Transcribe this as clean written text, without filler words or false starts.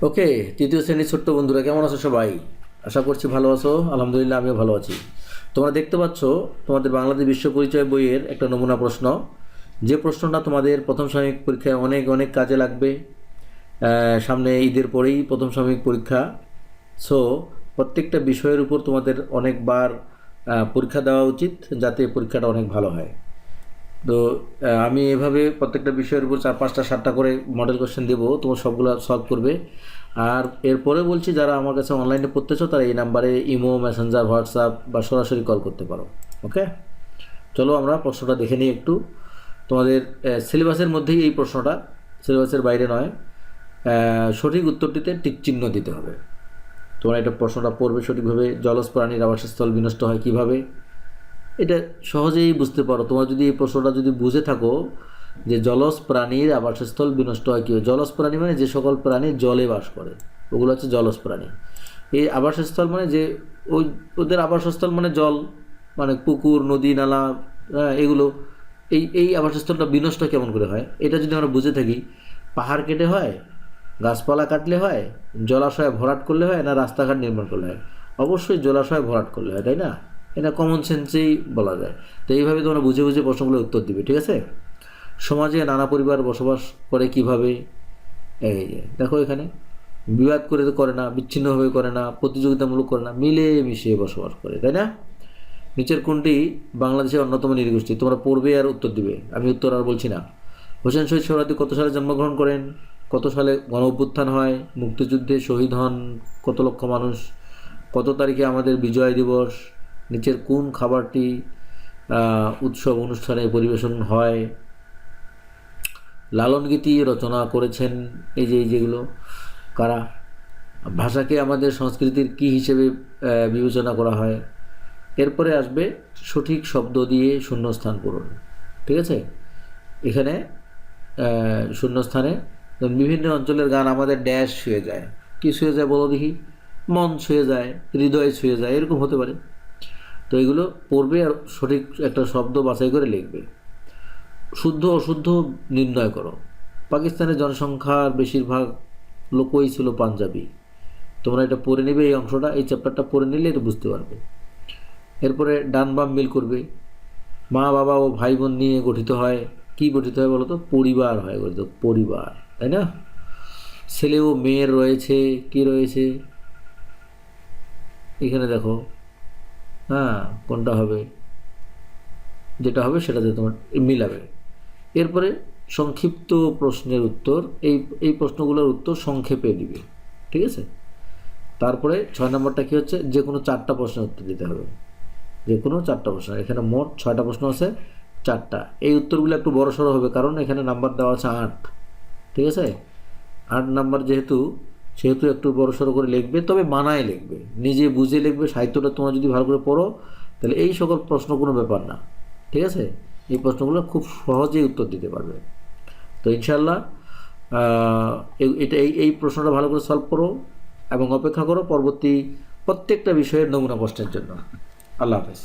ওকে, তৃতীয় শ্রেণীর ছোট্ট বন্ধুরা কেমন আছো সবাই? আশা করছি ভালো আছো। আলহামদুলিল্লাহ আমিও ভালো আছি। তোমরা দেখতে পাচ্ছ তোমাদের বাংলাদেশ বিশ্ব পরিচয় বইয়ের একটা নমুনা প্রশ্ন, যে প্রশ্নটা তোমাদের প্রথম সাময়িক পরীক্ষায় অনেক অনেক কাজে লাগবে। সামনে ঈদের পরেই প্রথম সাময়িক পরীক্ষা। সো প্রত্যেকটা বিষয়ের উপর তোমাদের অনেকবার পরীক্ষা দেওয়া উচিত, যাতে পরীক্ষাটা অনেক ভালো হয়। তো আমি এভাবে প্রত্যেকটা বিষয়ের উপর 4, 5, 7টা করে মডেল কোশ্চেন দেবো, তোমার সবগুলো সলভ করবে। আর এরপরে বলছি, যারা আমার কাছে অনলাইনে পড়তেছো তারা এই নাম্বারে ইমো, মেসেঞ্জার, হোয়াটসঅ্যাপ বা সরাসরি কল করতে পারো। ওকে, চলো আমরা প্রশ্নটা দেখে নিই একটু। তোমাদের সিলেবাসের মধ্যেই এই প্রশ্নটা, সিলেবাসের বাইরে নয়। সঠিক উত্তরটিতে টিক চিহ্ন দিতে হবে। তোমরা এটা প্রশ্নটা পড়বে সঠিকভাবে। জলজ প্রাণীর আবাসস্থল বিনষ্ট হয় কিভাবে, এটা সহজেই বুঝতে পারো। তোমরা যদি এই প্রশ্নটা যদি বুঝে থাকো যে জলজ প্রাণীর আবাসস্থল বিনষ্ট হয় কী, জলজ প্রাণী মানে যে সকল প্রাণী জলে বাস করে, ওগুলো হচ্ছে জলজ প্রাণী। এই আবাসস্থল মানে যে ওই ওদের আবাসস্থল মানে জল, মানে পুকুর, নদী, নালা, এগুলো। এই এই আবাসস্থলটা বিনষ্ট কেমন করে হয়, এটা যদি আমরা বুঝে থাকি, পাহাড় কেটে হয়, গাছপালা কাটলে হয়, জলাশয় ভরাট করলে হয়, না রাস্তাঘাট নির্মাণ করলে হয়? অবশ্যই জলাশয় ভরাট করলে হয়, তাই না? এটা কমন সেন্সেই বলা যায়। তো এইভাবে তোমরা বুঝে বুঝে প্রশ্নগুলো উত্তর দিবে, ঠিক আছে? সমাজে নানা পরিবার বসবাস করে কিভাবে, এই যে দেখো এখানে বিবাদ করে তো করে না, বিচ্ছিন্নভাবে করে না, প্রতিযোগিতামূলক করে না, মিলে মিশিয়ে বসবাস করে, তাই না? নিচের কোনটি বাংলাদেশের অন্যতম নৃগোষ্ঠী? তোমরা পড়বে আর উত্তর দিবে, আমি উত্তর আর বলছি না। হোসেন শহীদ সোহরাওয়ার্দী কত সালে জন্মগ্রহণ করেন? কত সালে গণ অভ্যুত্থান হয়? মুক্তিযুদ্ধে শহীদ হন কত লক্ষ মানুষ? কত তারিখে আমাদের বিজয় দিবস? নিচের কোন খাবারটি উৎসব অনুষ্ঠানে পরিবেশন হয়? লালন গীতি রচনা করেছেন এই যেগুলো কারা? ভাষাকে আমাদের সংস্কৃতির কি হিসেবে বিবেচনা করা হয়? এরপরে আসবে সঠিক শব্দ দিয়ে শূন্যস্থান পূরণ, ঠিক আছে? এখানে শূন্যস্থানে বিভিন্ন অঞ্চলের গান আমাদের ড্যাশ ছুঁয়ে যায়। কী ছুঁয়ে যায় বলো দেখি? মন ছুঁয়ে যায়, হৃদয় ছুঁয়ে যায়, এরকম হতে পারে। তো এগুলো পড়বে আর সঠিক একটা শব্দ বাছাই করে লিখবে। শুদ্ধ অশুদ্ধ নির্ণয় করো। পাকিস্তানের জনসংখ্যার বেশিরভাগ লোকই ছিল পাঞ্জাবি। তোমরা এটা পড়ে নেবে, এই অংশটা, এই চ্যাপ্টারটা পড়ে নিলে এটা বুঝতে পারবে। এরপরে ডান বাম মিল করবে। মা বাবা ও ভাই বোন নিয়ে গঠিত হয়, কি গঠিত হয় বলো তো? পরিবার হয় গঠিত, পরিবার, তাই না? ছেলে ও মেয়ের রয়েছে, কি রয়েছে এখানে দেখো। হ্যাঁ, কোনটা হবে? যেটা হবে সেটাতে তোমার মিলাবে। এরপরে সংক্ষিপ্ত প্রশ্নের উত্তর, এই এই প্রশ্নগুলোর উত্তর সংক্ষেপে দিবে, ঠিক আছে? তারপরে 6 নম্বরটা কী হচ্ছে? যে কোনো 4টা প্রশ্নের উত্তর দিতে হবে। যে কোনো 4টা প্রশ্ন, এখানে মোট 6টা প্রশ্ন আছে, 4টা। এই উত্তরগুলো একটু বড় সড়ো হবে, কারণ এখানে নাম্বার দেওয়া আছে 8, ঠিক আছে? 8 নাম্বার যেহেতু, সেহেতু একটু বড় সড়ো করে লিখবে, তবে মানায় লিখবে, নিজে বুঝে লিখবে। সাহিত্যটা তোমরা যদি ভালো করে পড়ো, তাহলে এই সকল প্রশ্ন কোনো ব্যাপার না, ঠিক আছে? এই প্রশ্নগুলো খুব সহজেই উত্তর দিতে পারবে। তো ইনশাল্লাহ এটা এই প্রশ্নটা ভালো করে সলভ করো এবং অপেক্ষা করো পরবর্তী প্রত্যেকটা বিষয়ের নমুনা প্রশ্নের জন্য। আল্লাহ হাফেজ।